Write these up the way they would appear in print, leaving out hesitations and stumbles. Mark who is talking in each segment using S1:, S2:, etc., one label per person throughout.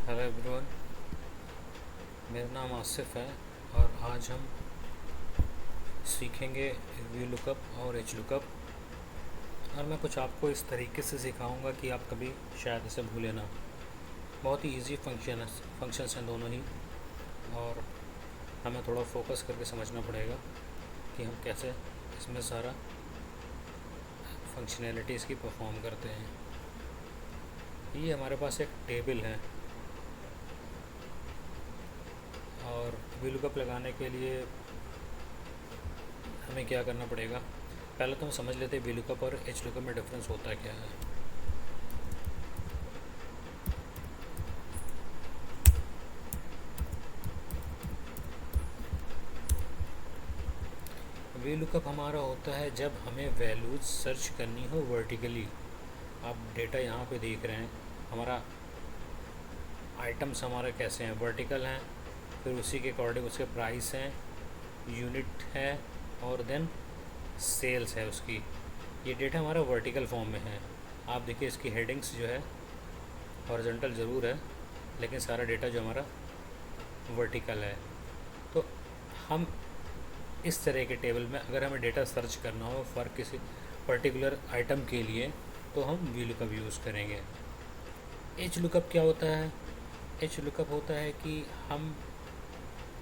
S1: Hello everyone, मेरा नाम आसिफ है और आज हम सीखेंगे वी लुकअप और एच लुकअप। और मैं कुछ आपको इस तरीके से सिखाऊंगा कि आप कभी शायद इसे भूलें ना। बहुत ही इजी फंक्शंस हैं दोनों ही, और हमें थोड़ा फोकस करके समझना पड़ेगा कि हम कैसे इसमें सारा फंक्शनैलिटीज़ की परफॉर्म करते हैं। ये हमारे पास एक टेबल है और वी लुकअप लगाने के लिए हमें क्या करना पड़ेगा। पहले तो हम समझ लेते हैं वी लुकअप और एच लुकअप में डिफरेंस होता क्या है। वी लुकअप हमारा होता है जब हमें वैल्यूज सर्च करनी हो वर्टिकली। आप डेटा यहाँ पे देख रहे हैं, हमारा आइटम्स हमारा कैसे हैं, वर्टिकल हैं, फिर उसी के अकॉर्डिंग उसके प्राइस हैं, यूनिट है, और देन सेल्स है उसकी। ये डेटा हमारा वर्टिकल फॉर्म में है। आप देखिए इसकी हेडिंग्स जो है हॉरिजॉन्टल ज़रूर है, लेकिन सारा डेटा जो हमारा वर्टिकल है। तो हम इस तरह के टेबल में अगर हमें डेटा सर्च करना हो फॉर किसी पर्टिकुलर आइटम के लिए, तो हम वी लुकअप यूज़ करेंगे। एच लुकअप क्या होता है? एच लुकअप होता है कि हम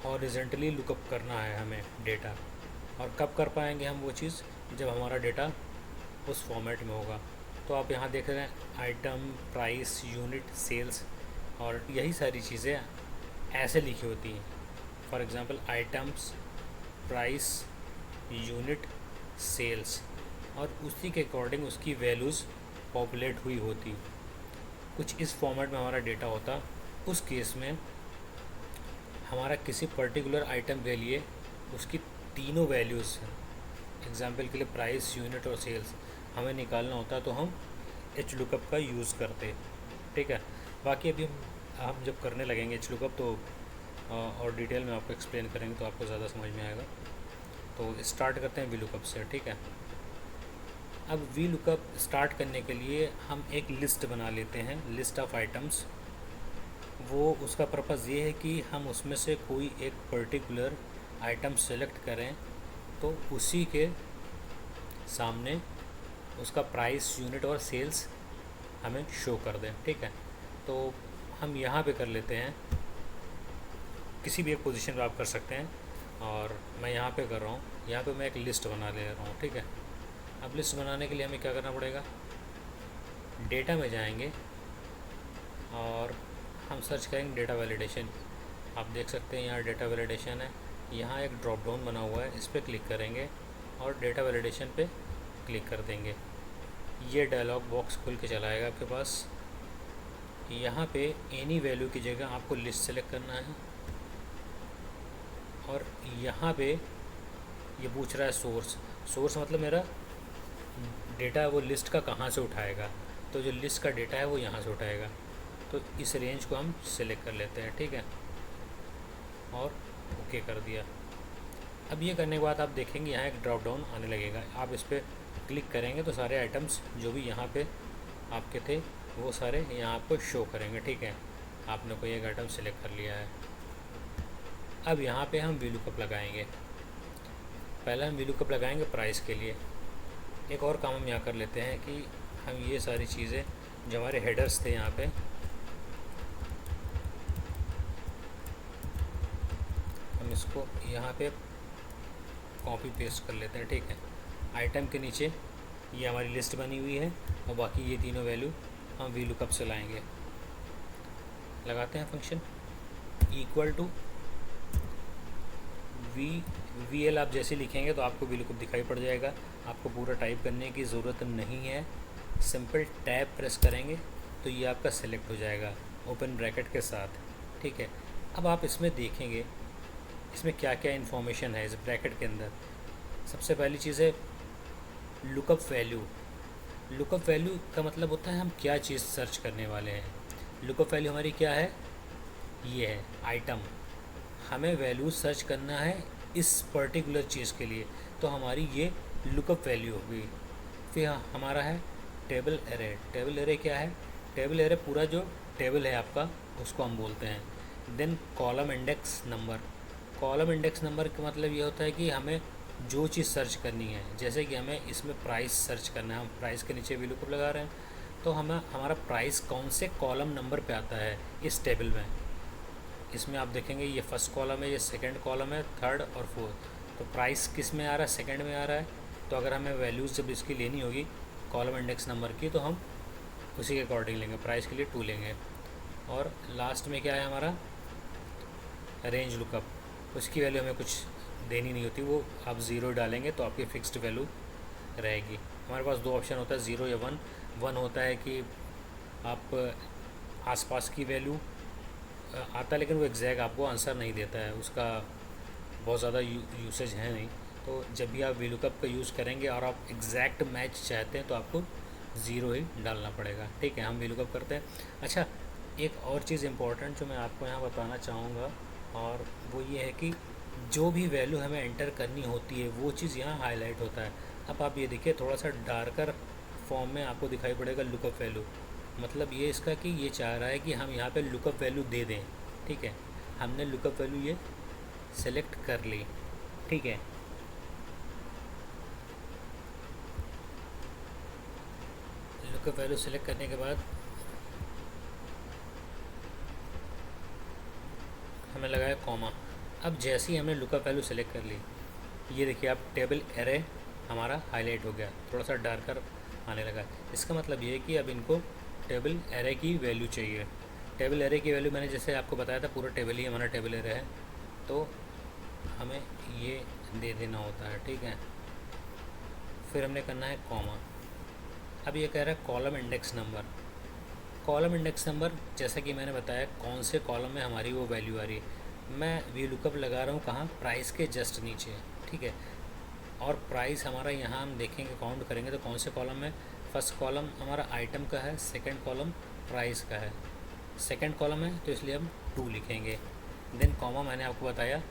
S1: हॉरिजॉन्टली लुकअप करना है हमें डेटा। और कब कर पाएंगे हम वो चीज़? जब हमारा डेटा उस फॉर्मेट में होगा। तो आप यहाँ देख रहे हैं आइटम, प्राइस, यूनिट, सेल्स, और यही सारी चीज़ें ऐसे लिखी होती हैं। For example items, price, unit, sales, और उसी के अकॉर्डिंग उसकी वैल्यूज़ पॉपुलेट हुई होती। कुछ इस फॉर्मेट में हमारा डेटा होता। उस केस में हमारा किसी पर्टिकुलर आइटम के लिए उसकी तीनों वैल्यूज़ हैं। एग्ज़ाम्पल के लिए प्राइस, यूनिट और सेल्स हमें निकालना होता, तो हम एच लुकअप का यूज़ करते। ठीक है। बाकी अभी हम जब करने लगेंगे एच लुकअप तो और डिटेल में आपको एक्सप्लेन करेंगे तो आपको ज़्यादा समझ में आएगा। तो स्टार्ट करते हैं वी लुकअप से। ठीक है। अब वी लुकअप स्टार्ट करने के लिए हम एक लिस्ट बना लेते हैं, लिस्ट ऑफ आइटम्स। वो उसका पर्पज़ ये है कि हम उसमें से कोई एक पर्टिकुलर आइटम सेलेक्ट करें तो उसी के सामने उसका प्राइस, यूनिट और सेल्स हमें शो कर दें। ठीक है। तो हम यहाँ पे कर लेते हैं, किसी भी एक पोजीशन पे आप कर सकते हैं, और मैं यहाँ पे कर रहा हूँ। यहाँ पे मैं एक लिस्ट बना ले रहा हूँ। ठीक है। अब लिस्ट बनाने के लिए हमें क्या करना पड़ेगा? डेटा में जाएंगे और हम सर्च करेंगे डेटा वैलिडेशन। आप देख सकते हैं यहाँ डेटा वैलिडेशन है। यहाँ एक ड्रॉप डाउन बना हुआ है, इस पर क्लिक करेंगे और डेटा वैलिडेशन पे क्लिक कर देंगे। ये डायलॉग बॉक्स खुल के चला आएगा आपके पास। यहाँ पे एनी वैल्यू की जगह आपको लिस्ट सेलेक्ट करना है, और यहाँ पे ये पूछ रहा है सोर्स। सोर्स मतलब मेरा डेटा वो लिस्ट का कहाँ से उठाएगा, तो जो लिस्ट का डेटा है वो यहाँ से उठाएगा। तो इस रेंज को हम सिलेक्ट कर लेते हैं। ठीक है, और ओके कर दिया। अब ये करने के बाद आप देखेंगे यहाँ एक ड्रॉप डाउन आने लगेगा। आप इस पर क्लिक करेंगे तो सारे आइटम्स जो भी यहाँ पे आपके थे वो सारे यहाँ आपको शो करेंगे। ठीक है, आपने कोई एक आइटम सेलेक्ट कर लिया है। अब यहाँ पे हम वी लुकअप लगाएंगे। पहले हम वी लुकअप लगाएंगे प्राइस के लिए। एक और काम हम यहाँ कर लेते हैं कि हम ये सारी चीज़ें जो हमारे हेडर्स थे यहाँ पे, हम इसको यहाँ पे कॉपी पेस्ट कर लेते हैं। ठीक है। आइटम के नीचे ये हमारी लिस्ट बनी हुई है, और बाकी ये तीनों वैल्यू हम वी लुकअप से लाएंगे। लगाते हैं function equal to V L. आप जैसे लिखेंगे तो आपको वी लुकअप दिखाई पड़ जाएगा। आपको पूरा टाइप करने की ज़रूरत नहीं है, सिंपल टैब प्रेस करेंगे तो ये आपका सेलेक्ट हो जाएगा ओपन ब्रैकेट के साथ। ठीक है। अब आप इसमें देखेंगे इसमें क्या क्या इन्फॉर्मेशन है इस ब्रैकेट के अंदर। सबसे पहली चीज़ है लुकअप वैल्यू। लुकअप वैल्यू का मतलब होता है हम क्या चीज़ सर्च करने वाले हैं। लुकअप वैल्यू हमारी क्या है? ये है आइटम। हमें वैल्यू सर्च करना है इस पर्टिकुलर चीज़ के लिए, तो हमारी ये लुकअप वैल्यू होगी। फिर हमारा है टेबल एरे। टेबल एरे क्या है? टेबल एरे पूरा जो टेबल है आपका उसको हम बोलते हैं। Then column index number. Column index number का मतलब ये होता है कि हमें जो चीज़ सर्च करनी है, जैसे कि हमें इसमें प्राइस सर्च करना है, हम प्राइस के नीचे VLOOKUP लगा रहे हैं, तो हमें हमारा प्राइस कौन से कॉलम नंबर पे आता है इस टेबल में। इसमें आप देखेंगे ये फर्स्ट कॉलम है, ये सेकंड कॉलम है, थर्ड और फोर्थ। तो प्राइस किस में आ रहा है, सेकंड में आ रहा है। तो अगर हमें वैल्यूज़ जब इसकी लेनी होगी कॉलम इंडेक्स नंबर की, तो हम उसी के अकॉर्डिंग लेंगे। प्राइस के लिए 2 लेंगे। और लास्ट में क्या है हमारा, रेंज लुकअप। उसकी वैल्यू हमें कुछ देनी नहीं होती, वो आप 0 डालेंगे तो आपकी फ़िक्स्ड वैल्यू रहेगी। हमारे पास 2 ऑप्शन होता है, 0 या 1। 1 होता है कि आप आसपास की वैल्यू आता है, लेकिन वो एग्जैक्ट आपको आंसर नहीं देता है, उसका बहुत ज़्यादा यूसेज है नहीं। तो जब भी आप VLOOKUP का यूज़ करेंगे और आप एग्जैक्ट मैच चाहते हैं तो आपको 0 ही डालना पड़ेगा। ठीक है, हम VLOOKUP करते हैं। अच्छा, एक और चीज़ इम्पोर्टेंट जो मैं आपको यहाँ बताना चाहूँगा, और वो ये है कि जो भी वैल्यू हमें एंटर करनी होती है वो चीज़ यहाँ हाईलाइट होता है। अब आप ये देखिए, थोड़ा सा डार्कर फॉर्म में आपको दिखाई पड़ेगा लुकअप वैल्यू। मतलब ये इसका कि ये चाह रहा है कि हम यहाँ पे लुकअप वैल्यू दे दें। ठीक है, हमने लुकअप वैल्यू ये सेलेक्ट कर ली। ठीक है, लुकअप वैल्यू सेलेक्ट करने के बाद हमें लगाया कॉमा। अब जैसे ही हमने लुकअप वैल्यू सेलेक्ट कर ली, ये देखिए आप टेबल एरे हमारा हाईलाइट हो गया, थोड़ा सा डार्कर आने लगा। इसका मतलब ये है कि अब इनको टेबल एरे की वैल्यू चाहिए। टेबल एरे की वैल्यू मैंने जैसे आपको बताया था, पूरा टेबल ही हमारा टेबल एरे है, तो हमें ये दे देना होता है। ठीक है, फिर हमने करना है कॉमा। अब ये कह रहा है column index number. Column index number, जैसा कि मैंने बताया, कौन से कॉलम में हमारी वो वैल्यू आ रही है। मैं VLOOKUP लगा रहा हूँ कहाँ, प्राइस के जस्ट नीचे। ठीक है, और प्राइस हमारा यहाँ हम देखेंगे, काउंट करेंगे तो कौन से कॉलम में। फर्स्ट कॉलम हमारा आइटम का है, सेकंड कॉलम प्राइस का है। सेकंड कॉलम है तो इसलिए हम 2 लिखेंगे। देन कॉमा मैंने आपको बताया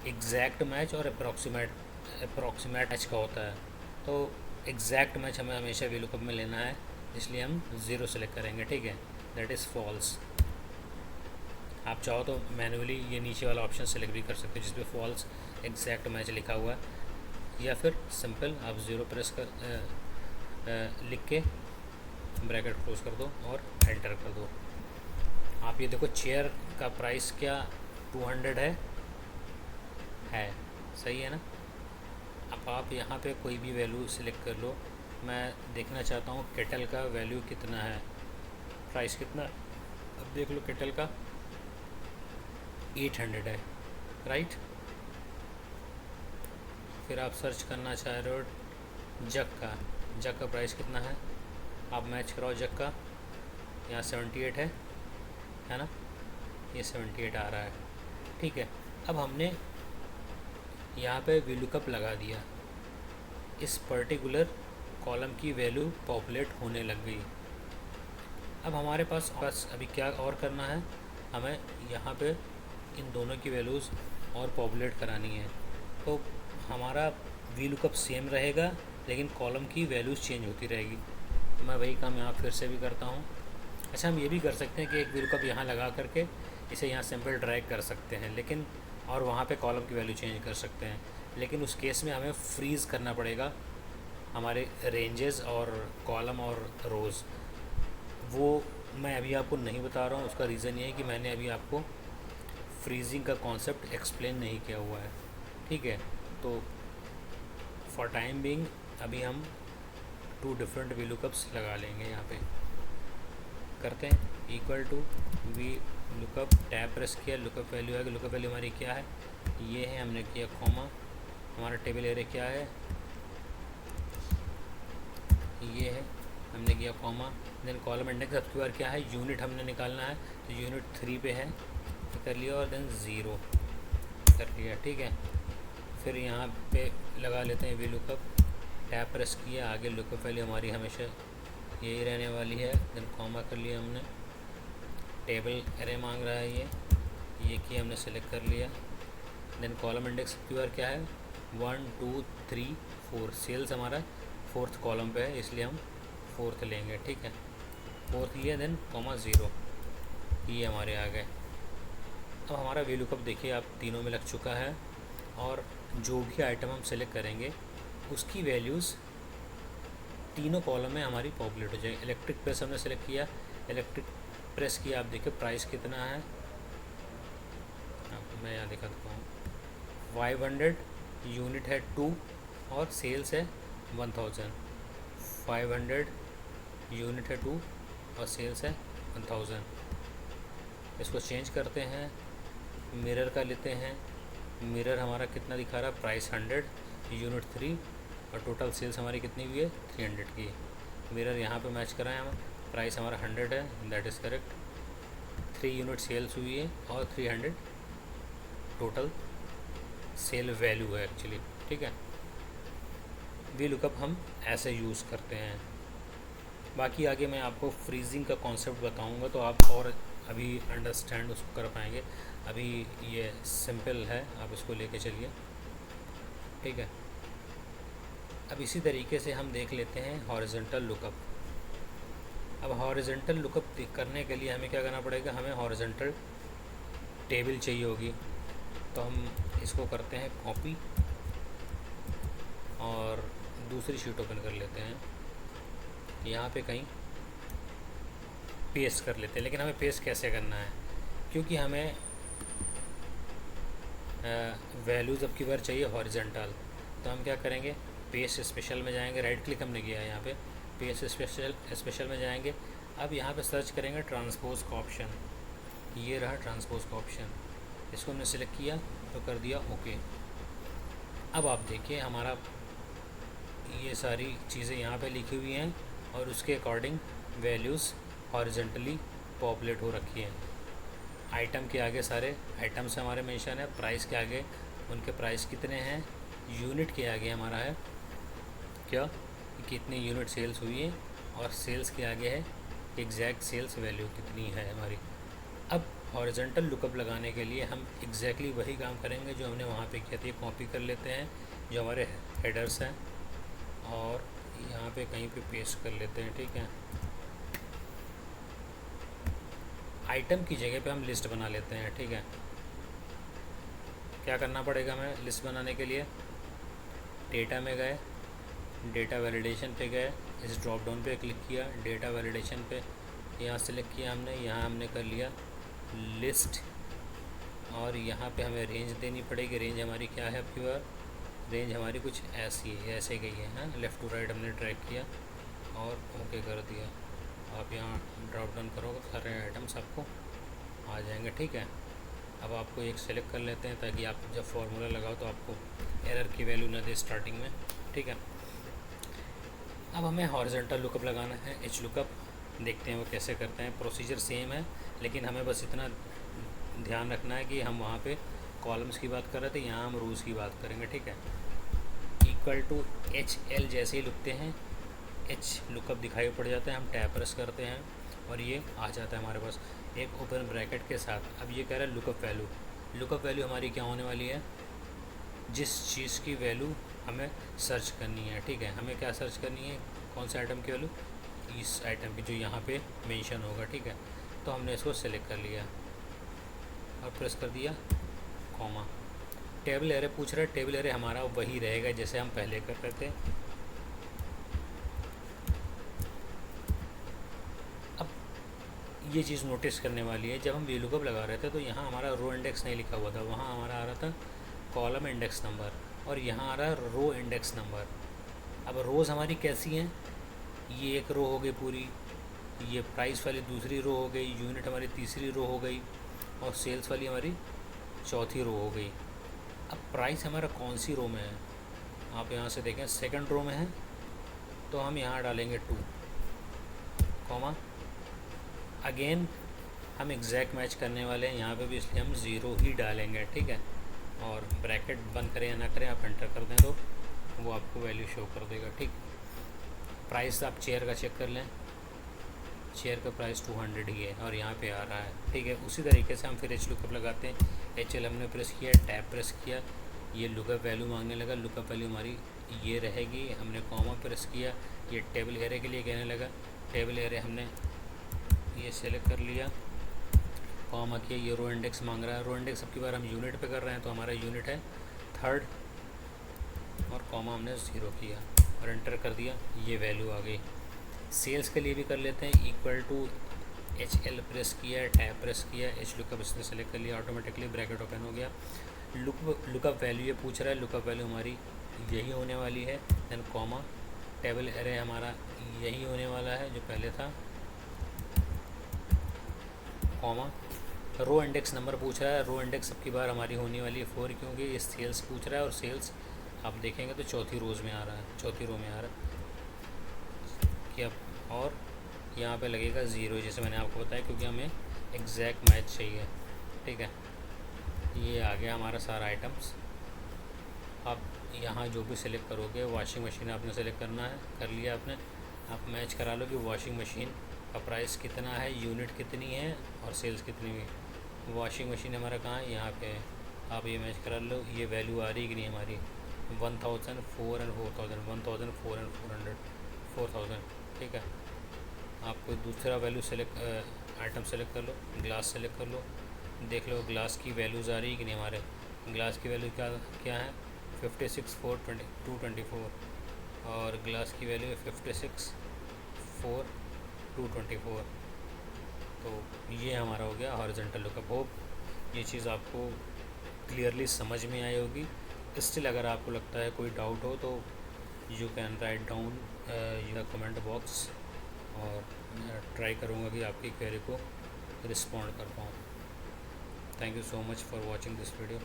S1: एग्जैक्ट मैच और अप्रॉक्सीमेट मैच का होता है। तो एग्जैक्ट मैच हमें हमेशा VLOOKUP में लेना है, इसलिए हम 0 सेलेक्ट करेंगे। ठीक है, दैट इज़ फॉल्स। आप चाहो तो मैन्युअली ये नीचे वाला ऑप्शन सेलेक्ट भी कर सकते हैं जिसपे फॉल्स एग्जैक्ट मैच लिखा हुआ है, या फिर सिंपल आप 0 प्रेस कर लिख के ब्रैकेट क्लोज कर दो और एंटर कर दो। आप ये देखो, चेयर का प्राइस क्या 200 है, सही है ना। अब आप यहाँ पे कोई भी वैल्यू सिलेक्ट कर लो। मैं देखना चाहता हूँ केटल का वैल्यू कितना है, प्राइस कितना। अब देख लो, केटल का 800 है, राइट। फिर आप सर्च करना चाह रहे हो जग का प्राइस कितना है। आप मैच कराओ जग का, यहाँ 78 है ना, ये 78 आ रहा है। ठीक है, अब हमने यहाँ पे VLOOKUP लगा दिया, इस पर्टिकुलर कॉलम की वैल्यू पॉपुलेट होने लग गई। अब हमारे पास अभी क्या और करना है, हमें यहाँ पे इन दोनों की वैल्यूज़ और पॉपुलेट करानी है। तो हमारा VLOOKUP सेम रहेगा, लेकिन कॉलम की वैल्यूज़ चेंज होती रहेगी। मैं वही काम यहाँ फिर से भी करता हूँ। अच्छा, हम ये भी कर सकते हैं कि एक VLOOKUP यहाँ लगा करके इसे यहाँ सिंपल ड्रैग कर सकते हैं, लेकिन और वहाँ पे कॉलम की वैल्यू चेंज कर सकते हैं, लेकिन उस केस में हमें फ्रीज़ करना पड़ेगा हमारे रेंजेस और कॉलम और रोज़। वो मैं अभी आपको नहीं बता रहा हूँ, उसका रीज़न ये है कि मैंने अभी आपको फ्रीजिंग का कॉन्सेप्ट एक्सप्लेन नहीं किया हुआ है। ठीक है, तो फॉर टाइम बीइंग अभी हम 2 डिफरेंट VLOOKUPs लगा लेंगे। यहाँ पे करते हैं equal to VLOOKUP, tab press किया, लुकअप वैल्यू है। लुकअप वैल्यू हमारी क्या है, ये है। हमने किया कॉमा, हमारा टेबल एरे क्या है, ये है, हमने किया कॉमा। देन कॉलम इंडेक्स अब की बार क्या है, यूनिट हमने निकालना है, तो यूनिट 3 पे है, तो कर लिया, और देन 0 कर लिया। ठीक है, फिर यहाँ पे लगा लेते हैं VLOOKUP, टैब प्रेस किया, आगे लुकअप वैल्यू हमारी हमेशा यही रहने वाली है। देन कॉमा कर लिया हमने, टेबल एरे मांग रहा है ये किया हमने, सेलेक्ट कर लिया। देन कॉलम इंडेक्स की बार क्या है, 1 2 3 4, सेल्स हमारा 4th कॉलम पे है, इसलिए हम 4th लेंगे। ठीक है, 4th लिया, देन कॉमा 0, ये हमारे आ गए। अब हमारा वी लुकअप देखिए आप तीनों में लग चुका है, और जो भी आइटम हम सेलेक्ट करेंगे उसकी वैल्यूज़ तीनों कॉलम में हमारी पॉपुलेट हो जाएगी। इलेक्ट्रिक प्रेस हमने सेलेक्ट किया, इलेक्ट्रिक प्रेस किया, आप देखिए प्राइस कितना है, मैं यहाँ दिखाता हूँ 500 यूनिट है 2 और सेल्स है 1000। 500 यूनिट है 2 और सेल्स है 1000। इसको चेंज करते हैं, मिरर का लेते हैं। मिरर हमारा कितना दिखा रहा है, प्राइस 100 यूनिट 3 और टोटल सेल्स हमारी कितनी हुई है 300 की। मिरर यहाँ पे मैच कराएं हम, प्राइस हमारा 100 है, that is correct. 3 unit sales हुई है और 300 टोटल सेल वैल्यू है एक्चुअली, ठीक है। वी लुकअप हम ऐसे यूज़ करते हैं। बाकी आगे मैं आपको फ्रीजिंग का कॉन्सेप्ट बताऊंगा तो आप और अभी अंडरस्टैंड उसको कर पाएंगे। अभी ये सिंपल है, आप इसको लेके चलिए, ठीक है। अब इसी तरीके से हम देख लेते हैं हॉरिजॉन्टल लुकअप। अब हॉरिजॉन्टल लुकअप करने के लिए हमें क्या करना पड़ेगा, हमें हॉरिजॉन्टल टेबल चाहिए होगी। तो हम इसको करते हैं कॉपी और दूसरी शीट ओपन कर लेते हैं, यहाँ पे कहीं पेस्ट कर लेते हैं। लेकिन हमें पेस्ट कैसे करना है, क्योंकि हमें वैल्यूज़ अब की बार चाहिए हॉरिजॉन्टल। तो हम क्या करेंगे, पेस्ट स्पेशल में जाएंगे, राइट क्लिक हमने किया है यहाँ पे, पेस्ट स्पेशल में जाएंगे। अब यहाँ पे सर्च करेंगे ट्रांसपोज का ऑप्शन, ये रहा ट्रांसपोज का ऑप्शन, इसको हमने सेलेक्ट किया तो कर दिया ओके। अब आप देखिए हमारा ये सारी चीज़ें यहाँ पे लिखी हुई हैं और उसके अकॉर्डिंग वैल्यूज़ हॉरिजॉन्टली पॉपुलेट हो रखी हैं। आइटम के आगे सारे आइटम्स हमारे मेंशन है, प्राइस के आगे उनके प्राइस कितने हैं, यूनिट के आगे हमारा है क्या कितनी यूनिट सेल्स हुई है, और सेल्स के आगे है एग्जैक्ट सेल्स वैल्यू कितनी है हमारी। अब हॉरिजॉन्टल लुकअप लगाने के लिए हम एग्जैक्टली वही काम करेंगे जो हमने वहाँ पे किया था। ये कॉपी कर लेते हैं जो हमारे हेडर्स हैं और यहाँ पे कहीं पे पेस्ट कर लेते हैं, ठीक है। आइटम की जगह पे हम लिस्ट बना लेते हैं, ठीक है। क्या करना पड़ेगा हमें लिस्ट बनाने के लिए, डेटा में गए, डेटा वैलिडेशन पे गए, इस ड्रॉप डाउन पे क्लिक किया, डेटा वैलिडेशन पे यहाँ सेलेक्ट किया हमने, यहाँ हमने कर लिया लिस्ट, और यहाँ पे हमें रेंज देनी पड़ेगी। रेंज हमारी क्या है आपकी बार, रेंज हमारी कुछ ऐसी है, ऐसे गई है ना, लेफ़्ट टू राइट हमने ट्रैक किया और ओके कर दिया। आप यहाँ ड्रॉप डाउन करोगे तो सारे आइटम्स आपको आ जाएंगे, ठीक है। अब आपको एक सेलेक्ट कर लेते हैं ताकि आप जब फार्मूला लगाओ तो आपको एरर की वैल्यू ना दे स्टार्टिंग में, ठीक है। अब हमें हॉरिजॉन्टल लुकअप लगाना है, एच लुकअप, देखते हैं वो कैसे करते हैं। प्रोसीजर सेम है, लेकिन हमें बस इतना ध्यान रखना है कि हम वहाँ पे कॉलम्स की बात कर रहे थे, यहाँ हम रोज़ की बात करेंगे, ठीक है। इक्वल टू एच एल जैसे ही लिखते हैं एच लुकअप दिखाई पड़ जाता है, हम टैब प्रेस करते हैं और ये आ जाता है हमारे पास एक ओपन ब्रैकेट के साथ। अब ये कह रहा है लुकअप वैल्यू, लुकअप वैल्यू हमारी क्या होने वाली है, जिस चीज़ की वैल्यू हमें सर्च करनी है, ठीक है। हमें क्या सर्च करनी है, कौन से आइटम की वैल्यू, इस आइटम की जो यहाँ पे मेंशन होगा, ठीक है। तो हमने इसको सेलेक्ट कर लिया और प्रेस कर दिया कॉमा। टेबल एरे पूछ रहा है, टेबल एरे हमारा वही रहेगा जैसे हम पहले कर रहे थे। अब ये चीज़ नोटिस करने वाली है, जब हम वी लुकअप लगा रहे थे तो यहाँ हमारा रो इंडेक्स नहीं लिखा हुआ था, वहाँ हमारा आ रहा था कॉलम इंडेक्स नंबर, और यहाँ आ रहा है रो इंडेक्स नंबर। अब रोज़ हमारी कैसी हैं, ये एक रो हो गई पूरी, ये प्राइस वाली दूसरी रो हो गई, यूनिट हमारी तीसरी रो हो गई, और सेल्स वाली हमारी चौथी रो हो गई। अब प्राइस हमारा कौन सी रो में है, आप यहाँ से देखें सेकंड रो में है, तो हम यहाँ डालेंगे 2 कॉमा। अगेन हम एग्जैक्ट मैच करने वाले हैं यहाँ पे भी, इसलिए हम 0 ही डालेंगे, ठीक है। और ब्रैकेट बंद करें या ना करें, आप एंटर कर दें तो वो आपको वैल्यू शो कर देगा, ठीक। प्राइस आप चेयर का चेक कर लें, चेयर का प्राइस 200 ही है और यहाँ पे आ रहा है, ठीक है। उसी तरीके से हम फिर एच लुकअप लगाते हैं, एच एल हमने प्रेस किया, टैब प्रेस किया, ये लुकअप वैल्यू मांगने लगा, लुकअप वैल्यू हमारी ये रहेगी, हमने कॉमा प्रेस किया, ये टेबल एरे के लिए कहने लगा, टेबल एरे हमने ये सेलेक्ट कर लिया, कॉमा किया, ये रो इंडेक्स मांग रहा है, रो इंडेक्स अब की बार हम यूनिट पे कर रहे हैं तो हमारा यूनिट है थर्ड, और कॉमा हमने 0 किया और एंटर कर दिया, ये वैल्यू आ गई। सेल्स के लिए भी कर लेते हैं, इक्वल टू HL प्रेस किया, टैब प्रेस किया, H लुकअप इसने सेलेक्ट कर लिया, ऑटोमेटिकली ब्रैकेट ओपन हो गया। लुकअप वैल्यू ये पूछ रहा है, लुकअप वैल्यू हमारी यही होने वाली है, देन कॉमा, टेबल एरे हमारा यही होने वाला है जो पहले था, कॉमा, रो इंडेक्स नंबर पूछ रहा है, रो इंडेक्स अब की बार हमारी होने वाली है 4, क्योंकि ये सेल्स पूछ रहा है और सेल्स आप देखेंगे तो चौथी रोज़ में आ रहा है, चौथी रो में आ रहा है क्या, और यहाँ पे लगेगा 0, जैसे मैंने आपको बताया, क्योंकि हमें एग्जैक्ट मैच चाहिए। ठीक है, ये आ गया हमारा सारा आइटम्स। आप यहाँ जो भी सिलेक्ट करोगे, वॉशिंग मशीन आपने सेलेक्ट करना है, कर लिया आपने, आप मैच करा लो कि वॉशिंग मशीन का प्राइस कितना है, यूनिट कितनी है और सेल्स कितनी हुई। वॉशिंग मशीन हमारा कहाँ है, यहाँ पे है, आप ये मैच करा लो, ये वैल्यू आ रही कि नहीं हमारी 1000, 4 एंड 4000, 1000, 4 एंड 400, 4000। ठीक है, आप कोई दूसरा वैल्यू सेलेक्ट आइटम सेलेक्ट कर लो, ग्लास सेलेक्ट कर लो, देख लो ग्लास की वैल्यूज़ आ रही कि नहीं हमारे। ग्लास की वैल्यू क्या क्या है, 56,422 और ग्लास की वैल्यू है 56,422। तो ये हमारा हो गया हॉरिजॉन्टल लुकअप। होप ये चीज़ आपको क्लियरली समझ में आई होगी। स्टिल अगर आपको लगता है कोई डाउट हो तो you can write down in the comment box, और ट्राई करूँगा कि आपकी क्वेरी को रिस्पॉन्ड कर पाऊँ। Thank you so much for watching this video.